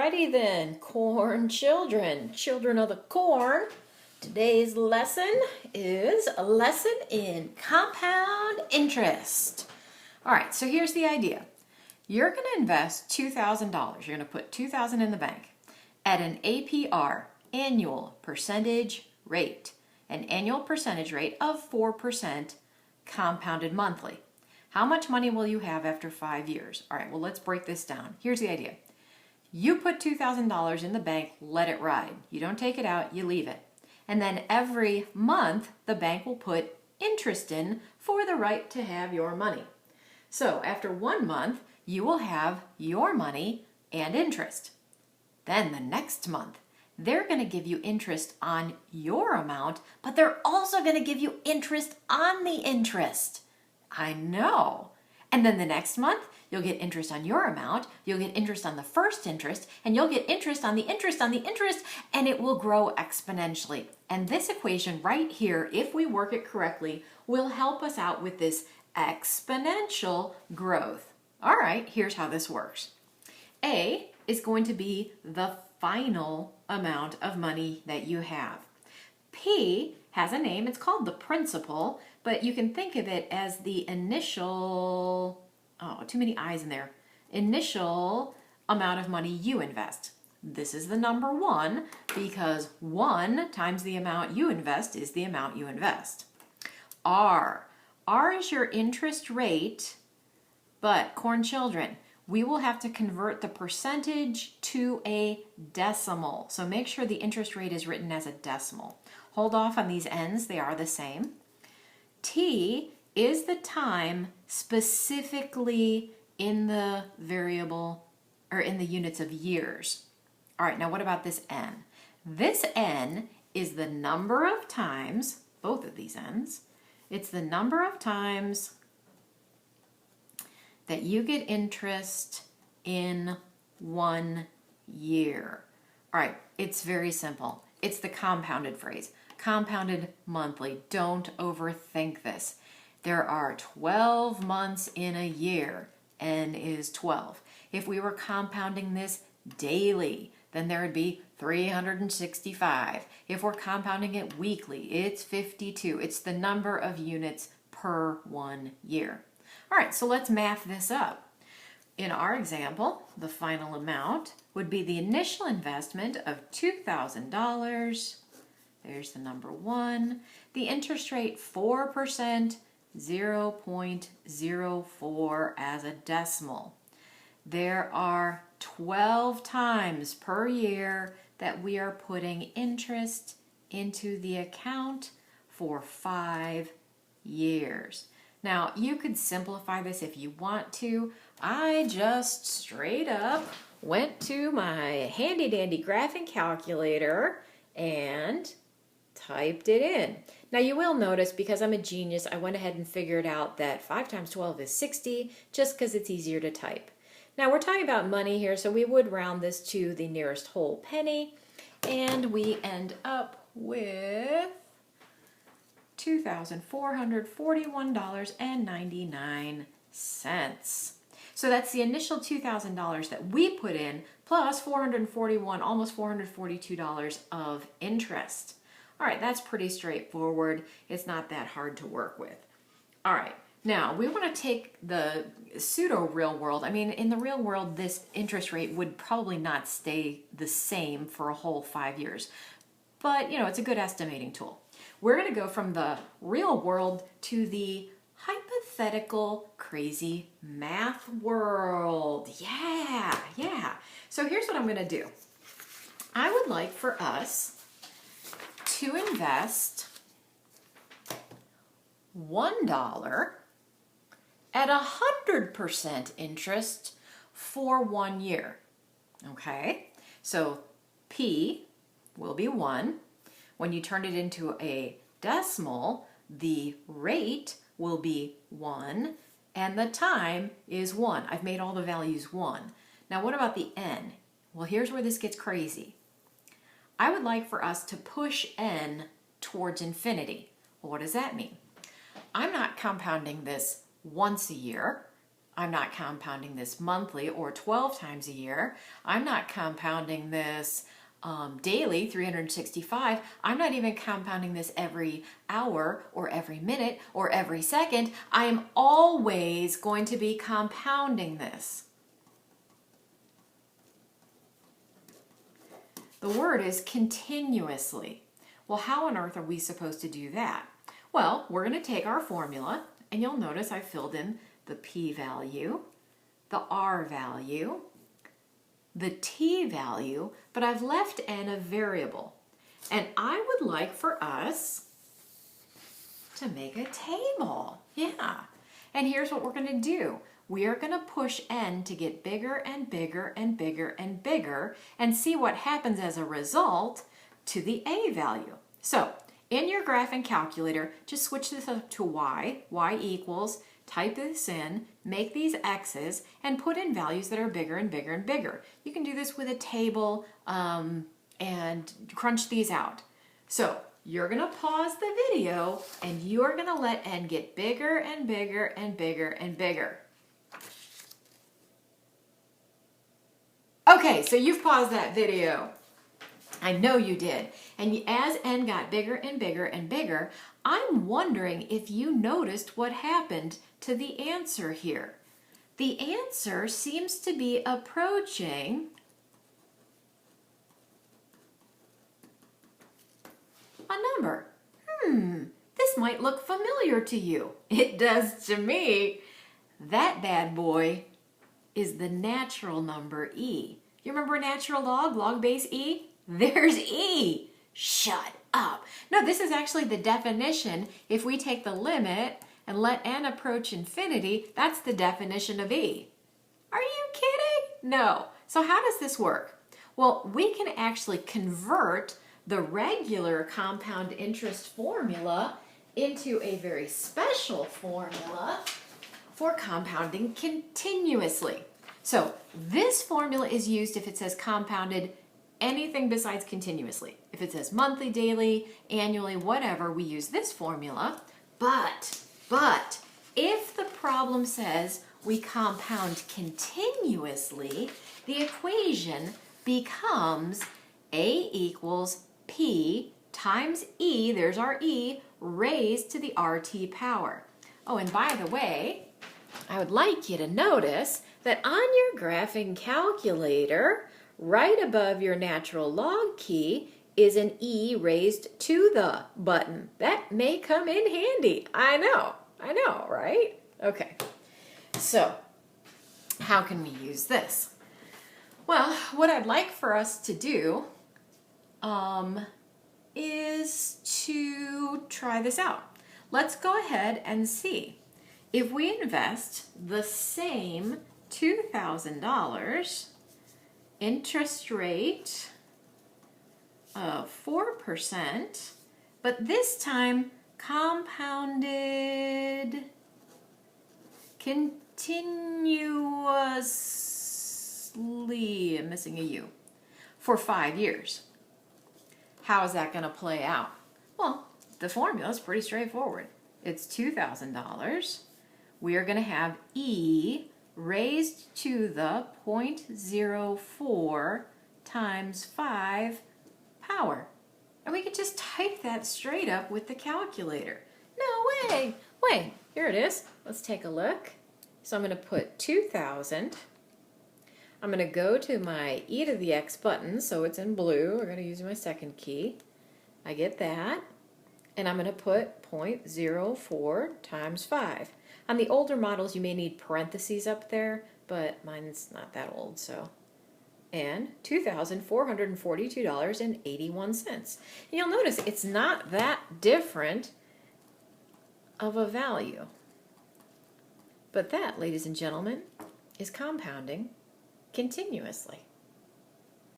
Alrighty then, corn children, children of the corn. Today's lesson is a lesson in compound interest. Alright, so here's the idea. You're going to invest $2,000. You're going to put $2,000 in the bank at an APR, annual percentage rate, an annual percentage rate of 4% compounded monthly. How much money will you have after 5 years? Alright, well, let's break this down. Here's the idea. You put $2,000 in the bank, let it ride. You don't take it out, you leave it. And then every month, the bank will put interest in for the right to have your money. So after 1 month, you will have your money and interest. Then the next month, they're going to give you interest on your amount, but they're also going to give you interest on the interest. I know. And then the next month, you'll get interest on your amount, you'll get interest on the first interest, and you'll get interest on the interest on the interest, and it will grow exponentially. And this equation right here, if we work it correctly, will help us out with this exponential growth. All right, here's how this works. A is going to be the final amount of money that you have. P has a name, it's called the principal, but you can think of it as the initial, too many I's in there, initial amount of money you invest. This is the number 1 because 1 times the amount you invest is the amount you invest. R is your interest rate, but corn children, we will have to convert the percentage to a decimal. So make sure the interest rate is written as a decimal. Hold off on these N's, they are the same. T is the time specifically in the variable or in the units of years. All right, now what about this N? This N is the number of times, both of these N's, it's the number of times that you get interest in 1 year. All right, it's very simple. It's the compounded phrase. Compounded monthly. Don't overthink this. There are 12 months in a year. N is 12. If we were compounding this daily, then there would be 365. If we're compounding it weekly, it's 52. It's the number of units per 1 year. All right, so let's math this up. In our example, the final amount would be the initial investment of $2,000. There's the number 1. The interest rate 4%, 0.04 as a decimal. There are 12 times per year that we are putting interest into the account for 5 years. Now, you could simplify this if you want to. I just straight up went to my handy dandy graphing calculator and typed it in. Now you will notice, because I'm a genius, I went ahead and figured out that 5 times 12 is 60, just because it's easier to type. Now we're talking about money here, so we would round this to the nearest whole penny, and we end up with $2,441.99. So that's the initial $2,000 that we put in, plus $441, almost $442 of interest. All right, that's pretty straightforward. It's not that hard to work with. All right, now we want to take the pseudo real world. I mean, in the real world, this interest rate would probably not stay the same for a whole 5 years. But, you know, it's a good estimating tool. We're going to go from the real world to the hypothetical crazy math world. Yeah. So here's what I'm going to do. I would like for us to invest $1 at 100% interest for 1 year. Okay, so P will be 1. When you turn it into a decimal, the rate will be 1 and the time is 1. I've made all the values 1. Now what about the N? Well, here's where this gets crazy. I would like for us to push N towards infinity. Well, what does that mean? I'm not compounding this once a year. I'm not compounding this monthly or 12 times a year. I'm not compounding this daily, 365. I'm not even compounding this every hour or every minute or every second. I am always going to be compounding this. The word is continuously. Well, how on earth are we supposed to do that? Well, we're going to take our formula, and you'll notice I filled in the p-value, the r-value, the t-value, but I've left n a variable. And I would like for us to make a table. Yeah. And here's what we're going to do. We are going to push n to get bigger and bigger and bigger and bigger and see what happens as a result to the a value. So in your graphing calculator, just switch this up to y equals, type this in, make these x's, and put in values that are bigger and bigger and bigger. You can do this with a table and crunch these out. So you're going to pause the video and you're going to let n get bigger and bigger and bigger and bigger. Okay, so you've paused that video. I know you did. And as n got bigger and bigger and bigger, I'm wondering if you noticed what happened to the answer here. The answer seems to be approaching a number. This might look familiar to you. It does to me. That bad boy is the natural number e. You remember natural log, log base e? There's e. Shut up. No, this is actually the definition. If we take the limit and let n approach infinity, that's the definition of e. Are you kidding? No. So how does this work? Well, we can actually convert the regular compound interest formula into a very special formula for compounding continuously. So this formula is used if it says compounded anything besides continuously. If it says monthly, daily, annually, whatever, we use this formula. But if the problem says we compound continuously, the equation becomes a equals p times e, there's our e, raised to the RT power. Oh, and by the way, I would like you to notice that on your graphing calculator, right above your natural log key is an e raised to the button. That may come in handy. I know, right? Okay, so how can we use this? Well, what I'd like for us to do is to try this out. Let's go ahead and see. If we invest the same $2,000, interest rate of 4%, but this time compounded continuously, I'm missing a U, for 5 years. How is that going to play out? Well, the formula is pretty straightforward. It's $2,000. We are going to have E raised to the 0.04 times 5 power. And we could just type that straight up with the calculator. No way. Wait, here it is. Let's take a look. So I'm going to put 2,000. I'm going to go to my e to the x button, so it's in blue. We're going to use my second key. I get that. And I'm going to put 0.04 times 5. On the older models, you may need parentheses up there, but mine's not that old, so. And $2,442.81. And you'll notice it's not that different of a value. But that, ladies and gentlemen, is compounding continuously.